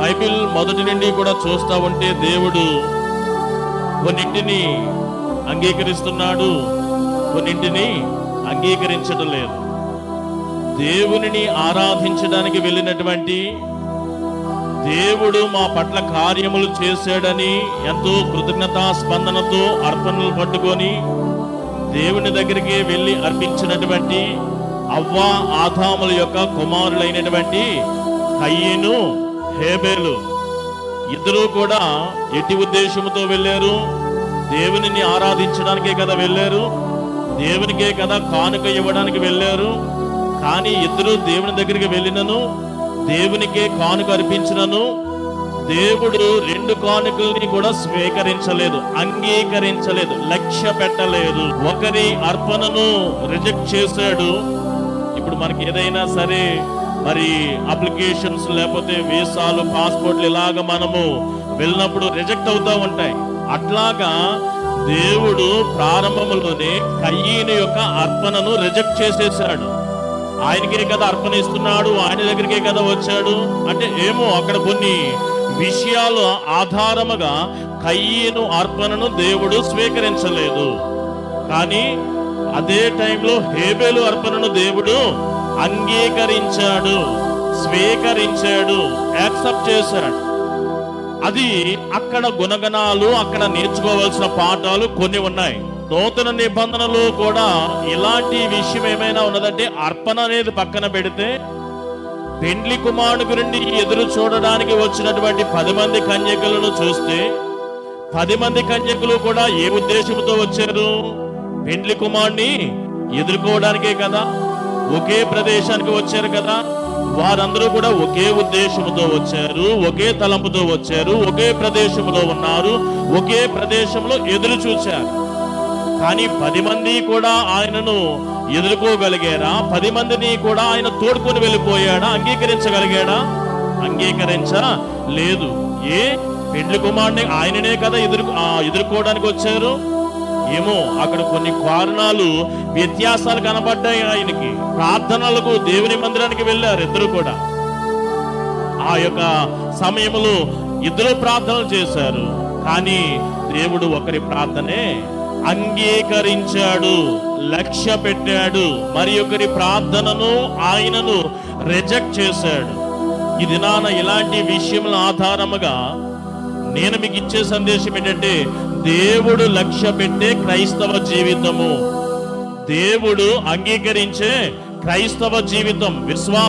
Bible మొదటి నుండి కూడా చూస్తా ఉంటే దేవుడు కొన్నింటిని అంగీకరిస్తున్నాడు, కొన్నింటిని అంగీకరించడం లేదు. దేవునిని ఆరాధించడానికి వెళ్ళినటువంటి దేవుడు మా పట్ల కార్యములు చేశాడని ఎంతో కృతజ్ఞతా స్పందనతో అర్పణలు పట్టుకొని దేవుని దగ్గరికి వెళ్ళి అర్పించినటువంటి అవ్వ ఆదాముల యొక్క కుమారులైనటువంటి కయీను, హేబేలు ఇద్దరూ కూడా ఎట్టి ఉద్దేశంతో వెళ్ళారు? దేవునిని ఆరాధించడానికే కదా వెళ్ళారు, దేవునికే కదా కానుక ఇవ్వడానికి వెళ్ళారు. కానీ ఇద్దరు దేవుని దగ్గరికి వెళ్ళినను, దేవునికే కానుక అర్పించినను దేవుడు రెండు కానుకల్ని కూడా స్వీకరించలేదు, అంగీకరించలేదు, లక్ష్య పెట్టలేదు. ఒకరి అర్పణను రిజెక్ట్ చేశాడు. ఇప్పుడు మనకి ఏదైనా సరే మరి అప్లికేషన్స్ లేకపోతే వీసాలు, పాస్పోర్ట్లు ఇలాగ మనము వెళ్ళినప్పుడు రిజెక్ట్ అవుతూ ఉంటాయి. అట్లాగా దేవుడు ప్రారంభంలోనే కయీను యొక్క అర్పణను రిజెక్ట్ చేసేసాడు. ఆయనకే కదా అర్పణ ఇస్తున్నాడు, ఆయన దగ్గరికే కదా వచ్చాడు. అంటే ఏమో అక్కడ కొన్ని విషయాలు ఆధారముగా కయీను అర్పణను దేవుడు స్వీకరించలేదు. కానీ అదే టైంలో హేబేలు అర్పణను దేవుడు అంగీకరించాడు, స్వీకరించాడు, యాక్సెప్ట్ చేశాడు. అది అక్కడ గుణగణాలు, అక్కడ నేర్చుకోవాల్సిన పాఠాలు కొన్ని ఉన్నాయి. నూతన నిబంధనలు కూడా ఇలాంటి విషయం ఏమైనా ఉన్నదంటే, అర్పణ అనేది పక్కన పెడితే పెండ్లి కుమారుని గురించి ఎదురు చూడడానికి వచ్చినటువంటి 10 మంది కన్యకలను చూస్తే 10 మంది కన్యకులు కూడా ఏ ఉద్దేశంతో వచ్చారు? పెండ్లి కుమారుని ఎదుర్కోవడానికే కదా, ఒకే ప్రదేశానికి వచ్చారు కదా. వారందరూ కూడా ఒకే ఉద్దేశంతో వచ్చారు, ఒకే తలంపుతో వచ్చారు, ఒకే ప్రదేశంలో ఉన్నారు, ఒకే ప్రదేశంలో ఎదురు చూచారు. కానీ 10 మంది కూడా ఆయనను ఎదుర్కోగలిగారా? 10 మందిని కూడా ఆయన తోడుకొని వెళ్ళిపోయాడా? అంగీకరించగలిగాడా? అంగీకరించలేదు. ఏ పెండ్లి కుమారుని ఆయననే కదా ఎదుర్కోవడానికి వచ్చారు. ఏమో అక్కడ కొన్ని కారణాలు, వ్యత్యాసాలు కనబడ్డాయి. ఆయనకి ప్రార్థనలకు దేవుని మందిరానికి వెళ్ళారు ఇద్దరు కూడా. ఆ యొక్క సమయంలో ఇద్దరు ప్రార్థనలు చేశారు. కానీ దేవుడు ఒకరి ప్రార్థనే అంగీకరించాడు, లక్ష్య పెట్టాడు. మరి ఒకరి ప్రార్థనను ఆయనను రిజెక్ట్ చేశాడు. ఈ దినాన ఇలాంటి విషయముల ఆధారముగా నేను మీకు ఇచ్చే సందేశం ఏంటంటే, దేవుడు లక్ష్య పెట్టే క్రైస్తవ జీవితము, దేవుడు అంగీకరించే క్రైస్తవ జీవితం, విశ్వాస